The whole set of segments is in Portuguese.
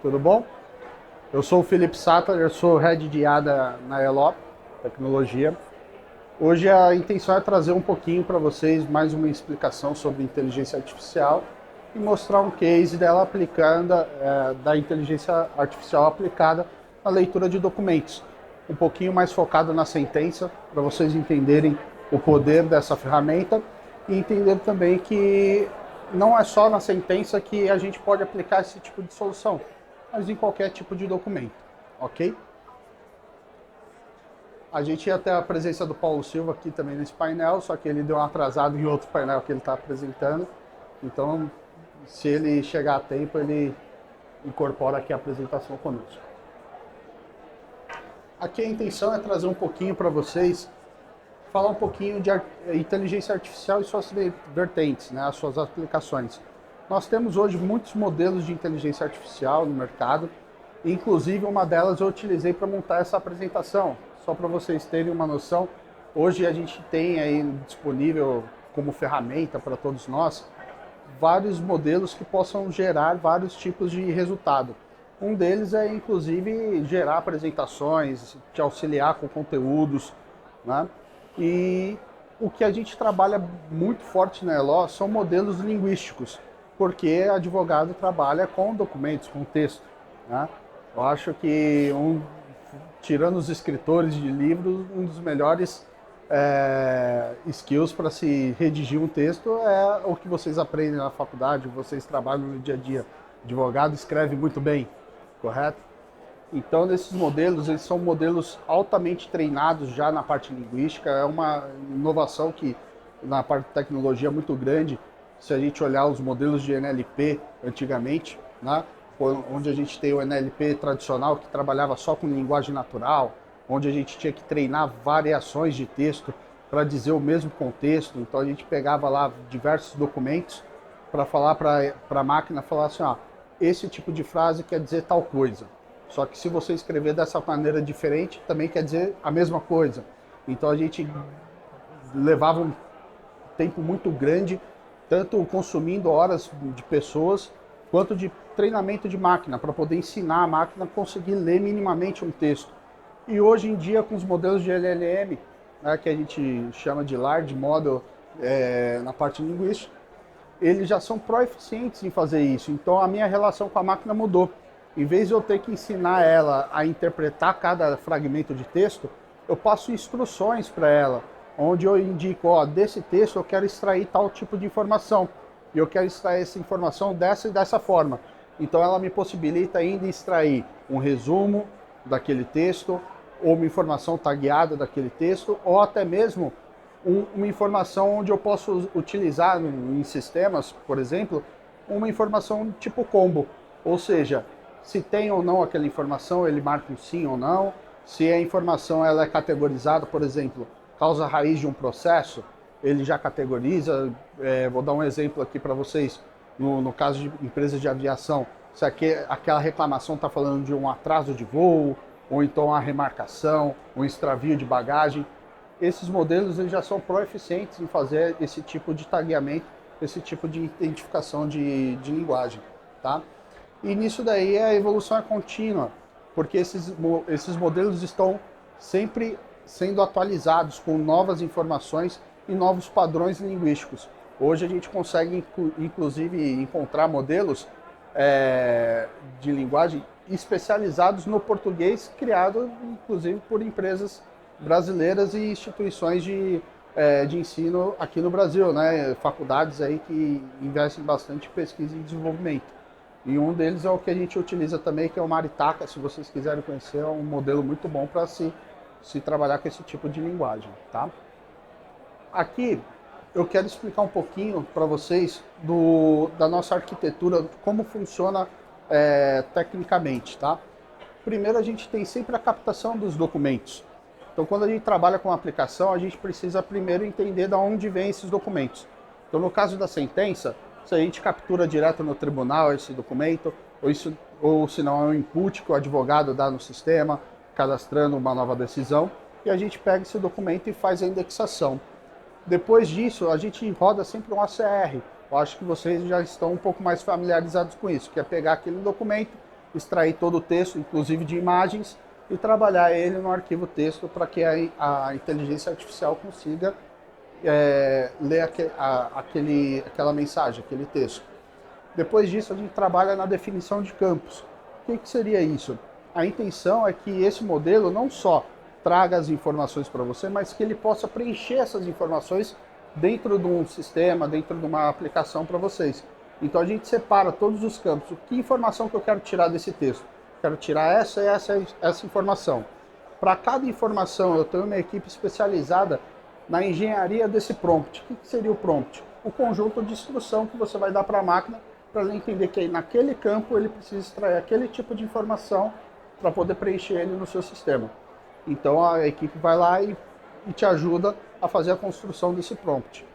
Tudo bom? Eu sou o Felipe Sattler, eu sou Head de ADA na Elo Tecnologia. Hoje a intenção é trazer um pouquinho para vocês mais uma explicação sobre inteligência artificial e mostrar um case dela aplicando, da inteligência artificial aplicada na leitura de documentos. Um pouquinho mais focado na sentença, para vocês entenderem o poder dessa ferramenta e entender também que não é só na sentença que a gente pode aplicar esse tipo de solução, mas em qualquer tipo de documento, ok? A gente ia ter a presença do Paulo Silva aqui também nesse painel, só que ele deu um atrasado em outro painel que ele está apresentando. Então, se ele chegar a tempo, ele incorpora aqui a apresentação conosco. Aqui a intenção é trazer um pouquinho para vocês, falar um pouquinho de inteligência artificial e suas vertentes, né, as suas aplicações. Nós temos hoje muitos modelos de inteligência artificial no mercado, inclusive uma delas eu utilizei para montar essa apresentação. Só para vocês terem uma noção, hoje a gente tem aí disponível como ferramenta para todos nós vários modelos que possam gerar vários tipos de resultado. Um deles é inclusive gerar apresentações, te auxiliar com conteúdos, né? E o que a gente trabalha muito forte na Elo são modelos linguísticos, porque advogado trabalha com documentos, com texto, né? Eu acho que, tirando os escritores de livros, um dos melhores skills para se redigir um texto é o que vocês aprendem na faculdade, vocês trabalham no dia a dia. Advogado escreve muito bem, correto? Então, esses modelos, eles são modelos altamente treinados já na parte linguística, é uma inovação que na parte de tecnologia é muito grande. Se a gente olhar os modelos de NLP antigamente, né, onde a gente tem o NLP tradicional que trabalhava só com linguagem natural, onde a gente tinha que treinar variações de texto para dizer o mesmo contexto. Então a gente pegava lá diversos documentos para falar para a máquina, falar assim, ó, esse tipo de frase quer dizer tal coisa. Só que se você escrever dessa maneira diferente, também quer dizer a mesma coisa. Então a gente levava um tempo muito grande, tanto consumindo horas de pessoas, quanto de treinamento de máquina, para poder ensinar a máquina a conseguir ler minimamente um texto. E hoje em dia, com os modelos de LLM, né, que a gente chama de Large Model na parte linguística, eles já são proeficientes em fazer isso. Então a minha relação com a máquina mudou. Em vez de eu ter que ensinar ela a interpretar cada fragmento de texto, eu passo instruções para ela, onde eu indico, ó, desse texto eu quero extrair tal tipo de informação, e eu quero extrair essa informação dessa e dessa forma. Então ela me possibilita ainda extrair um resumo daquele texto, ou uma informação tagueada daquele texto, ou até mesmo uma informação onde eu posso utilizar em sistemas, por exemplo, uma informação tipo combo, ou seja, se tem ou não aquela informação, ele marca um sim ou não. Se a informação ela é categorizada, por exemplo, causa raiz de um processo, ele já categoriza. Vou dar um exemplo aqui para vocês. No caso de empresas de aviação, se aquela reclamação está falando de um atraso de voo, ou então a remarcação, um extravio de bagagem, esses modelos eles já são proeficientes em fazer esse tipo de tagueamento, esse tipo de identificação de linguagem, tá? E nisso daí a evolução é contínua, porque esses modelos estão sempre sendo atualizados com novas informações e novos padrões linguísticos. Hoje a gente consegue, inclusive, encontrar modelos de linguagem especializados no português, criado, inclusive, por empresas brasileiras e instituições de ensino aqui no Brasil, né? Faculdades aí que investem bastante em pesquisa e desenvolvimento. E um deles é o que a gente utiliza também, que é o Maritaka. Se vocês quiserem conhecer, é um modelo muito bom para se trabalhar com esse tipo de linguagem, tá? Aqui eu quero explicar um pouquinho para vocês da nossa arquitetura, como funciona tecnicamente, tá? Primeiro, a gente tem sempre a captação dos documentos. Então, quando a gente trabalha com a aplicação, a gente precisa primeiro entender de onde vêm esses documentos. Então, no caso da sentença, se a gente captura direto no tribunal esse documento, ou se não é um input que o advogado dá no sistema, cadastrando uma nova decisão, e a gente pega esse documento e faz a indexação. Depois disso, a gente roda sempre um ACR, Eu acho que vocês já estão um pouco mais familiarizados com isso, que é pegar aquele documento, extrair todo o texto, inclusive de imagens, e trabalhar ele no arquivo texto para que a inteligência artificial consiga ler aquela mensagem, aquele texto. Depois disso, a gente trabalha na definição de campos. O que seria isso? A intenção é que esse modelo não só traga as informações para você, mas que ele possa preencher essas informações dentro de um sistema, dentro de uma aplicação para vocês. Então a gente separa todos os campos. Que informação que eu quero tirar desse texto? Quero tirar essa e essa informação. Para cada informação, eu tenho uma equipe especializada na engenharia desse prompt. O que seria o prompt? O conjunto de instrução que você vai dar para a máquina para ela entender que naquele campo ele precisa extrair aquele tipo de informação para poder preencher ele no seu sistema. Então a equipe vai lá e te ajuda a fazer a construção desse prompt.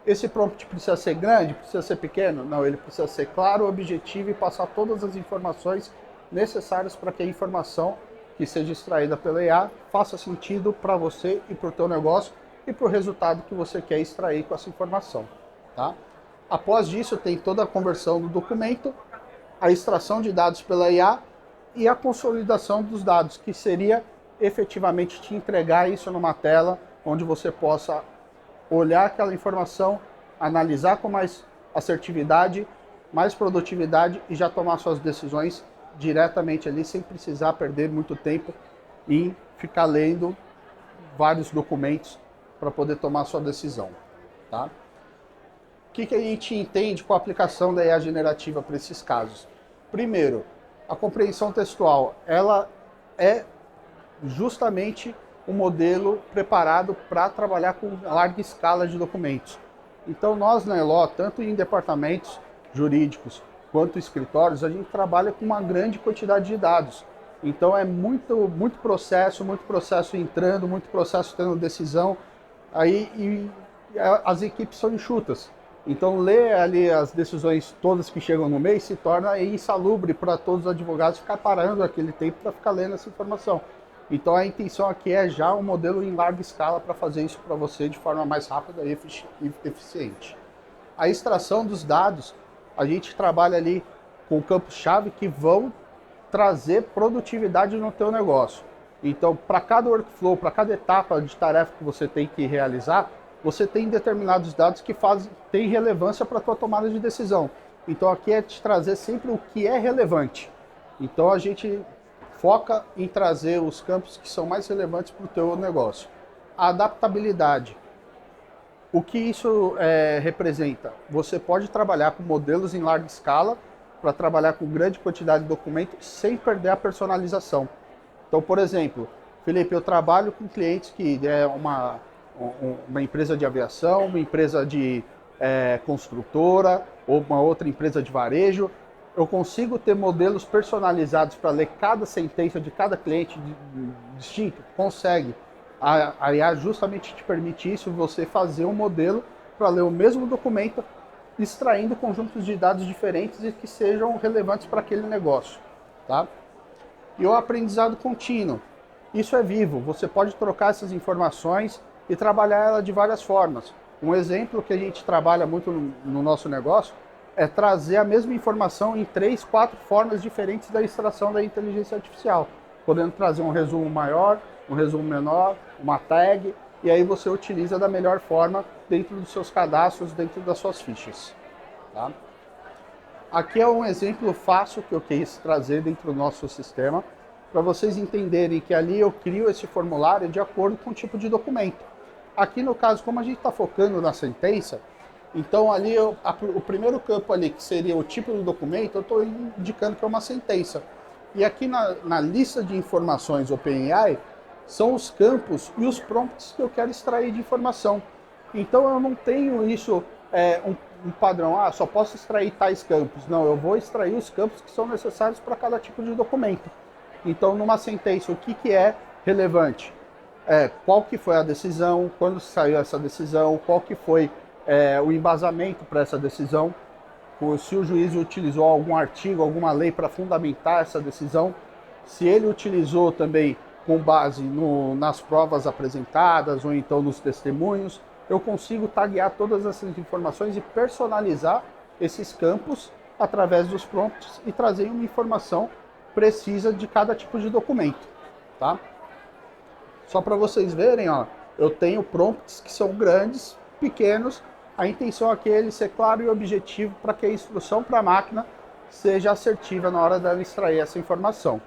Esse prompt precisa ser grande? Precisa ser pequeno? Não, ele precisa ser claro, objetivo e passar todas as informações necessárias para que a informação que seja extraída pela IA faça sentido para você e para o teu negócio e para o resultado que você quer extrair com essa informação. Tá? Após disso, tem toda a conversão do documento, a extração de dados pela IA e a consolidação dos dados, que seria efetivamente te entregar isso numa tela onde você possa olhar aquela informação, analisar com mais assertividade, mais produtividade e já tomar suas decisões diretamente ali, sem precisar perder muito tempo e ficar lendo vários documentos para poder tomar sua decisão. Tá? O que a gente entende com a aplicação da IA generativa para esses casos? Primeiro, a compreensão textual, ela é justamente um modelo preparado para trabalhar com larga escala de documentos. Então nós na Elo, tanto em departamentos jurídicos quanto escritórios, a gente trabalha com uma grande quantidade de dados. Então é muito processo entrando, muito processo tendo decisão, e as equipes são enxutas. Então ler ali as decisões todas que chegam no mês se torna insalubre para todos os advogados ficar parando aquele tempo para ficar lendo essa informação. Então a intenção aqui é já um modelo em larga escala para fazer isso para você de forma mais rápida e eficiente. A extração dos dados, a gente trabalha ali com campos-chave que vão trazer produtividade no teu negócio. Então, para cada workflow, para cada etapa de tarefa que você tem que realizar, você tem determinados dados que têm relevância para a tua tomada de decisão. Então aqui é te trazer sempre o que é relevante. Então a gente foca em trazer os campos que são mais relevantes para o teu negócio. A adaptabilidade. O que isso representa? Você pode trabalhar com modelos em larga escala para trabalhar com grande quantidade de documentos sem perder a personalização. Então, por exemplo, Felipe, eu trabalho com clientes que é uma empresa de aviação, uma empresa de construtora ou uma outra empresa de varejo. Eu consigo ter modelos personalizados para ler cada sentença de cada cliente distinto? Consegue. A IA justamente te permite isso, você fazer um modelo para ler o mesmo documento, extraindo conjuntos de dados diferentes e que sejam relevantes para aquele negócio. Tá? E o aprendizado contínuo. Isso é vivo, você pode trocar essas informações e trabalhar ela de várias formas. Um exemplo que a gente trabalha muito no nosso negócio é trazer a mesma informação em 3, 4 formas diferentes da extração da inteligência artificial, podendo trazer um resumo maior, um resumo menor, uma tag, e aí você utiliza da melhor forma dentro dos seus cadastros, dentro das suas fichas. Tá? Aqui é um exemplo fácil que eu quis trazer dentro do nosso sistema, para vocês entenderem que ali eu crio esse formulário de acordo com o tipo de documento. Aqui no caso, como a gente está focando na sentença, então ali o primeiro campo ali, que seria o tipo do documento, eu estou indicando que é uma sentença. E aqui na lista de informações OpenAI, são os campos e os prompts que eu quero extrair de informação. Então eu não tenho isso, um padrão, só posso extrair tais campos. Não, eu vou extrair os campos que são necessários para cada tipo de documento. Então numa sentença, o que é relevante? Qual que foi a decisão, quando saiu essa decisão, qual que foi o embasamento para essa decisão, se o juiz utilizou algum artigo, alguma lei para fundamentar essa decisão, se ele utilizou também com base nas provas apresentadas ou então nos testemunhos, eu consigo taguear todas essas informações e personalizar esses campos através dos prompts e trazer uma informação precisa de cada tipo de documento, tá? Só para vocês verem, ó, eu tenho prompts que são grandes, pequenos. A intenção aqui é ele ser claro e objetivo para que a instrução para a máquina seja assertiva na hora dela extrair essa informação.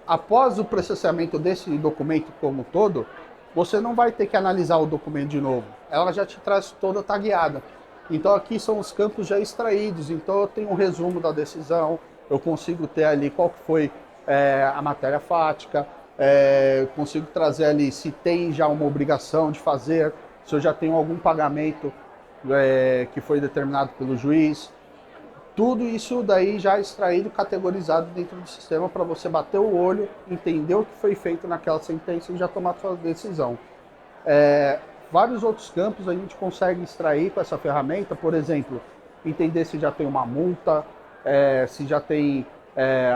Após o processamento desse documento como um todo, você não vai ter que analisar o documento de novo. Ela já te traz toda tagueada. Então aqui são os campos já extraídos. Então eu tenho um resumo da decisão, eu consigo ter ali qual que foi a matéria fática, consigo trazer ali se tem já uma obrigação de fazer, se eu já tenho algum pagamento que foi determinado pelo juiz. Tudo isso daí já extraído, categorizado dentro do sistema para você bater o olho, entender o que foi feito naquela sentença e já tomar sua decisão. Vários outros campos a gente consegue extrair com essa ferramenta, por exemplo, entender se já tem uma multa, se já tem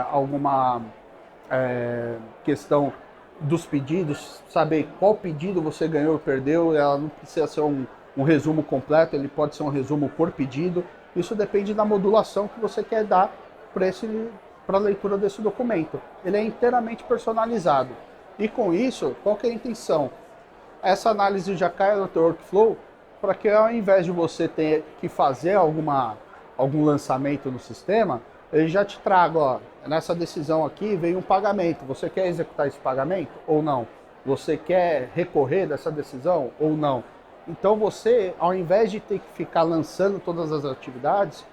alguma questão dos pedidos, saber qual pedido você ganhou ou perdeu. Ela não precisa ser um resumo completo, ele pode ser um resumo por pedido. Isso depende da modulação que você quer dar para a leitura desse documento. Ele é inteiramente personalizado. E com isso, qual que é a intenção? Essa análise já cai no teu workflow para que ao invés de você ter que fazer algum lançamento no sistema, ele já te traga, ó, nessa decisão aqui vem um pagamento. Você quer executar esse pagamento ou não? Você quer recorrer dessa decisão ou não? Então você, ao invés de ter que ficar lançando todas as atividades,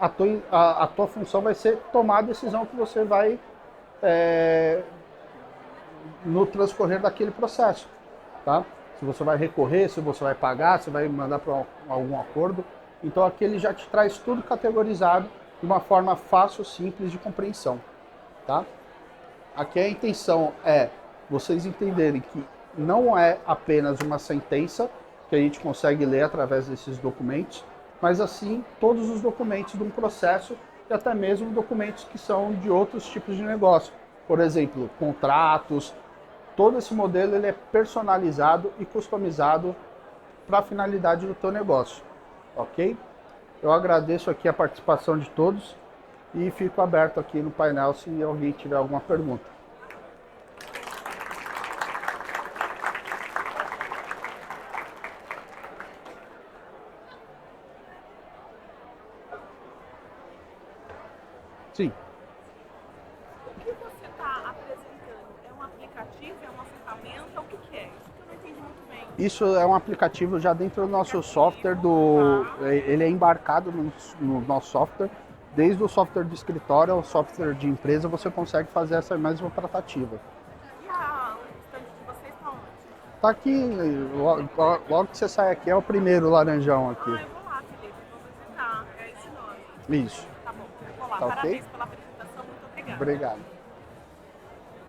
a tua função vai ser tomar a decisão que você vai no transcorrer daquele processo, tá? Se você vai recorrer, se você vai pagar, se vai mandar para algum acordo. Então aqui ele já te traz tudo categorizado de uma forma fácil, simples de compreensão, tá? Aqui a intenção é vocês entenderem que não é apenas uma sentença que a gente consegue ler através desses documentos, mas assim todos os documentos de um processo e até mesmo documentos que são de outros tipos de negócio. Por exemplo, contratos. Todo esse modelo ele é personalizado e customizado para a finalidade do teu negócio, ok? Eu agradeço aqui a participação de todos e fico aberto aqui no painel se alguém tiver alguma pergunta. Sim. O que você está apresentando? É um aplicativo? É uma ferramenta? O que é? Isso que eu não entendi muito bem. Isso é um aplicativo já dentro do nosso software, ele é embarcado no nosso software. Desde o software de escritório ao software de empresa, você consegue fazer essa mesma tratativa. E o stand de vocês está onde? Tá aqui, logo que você sai aqui, é o primeiro laranjão aqui. Eu vou lá, Felipe, vou visitar. É esse nome. Isso, Tá bom, eu vou lá. tá ok? Parabéns pela apresentação, muito obrigada. Obrigado.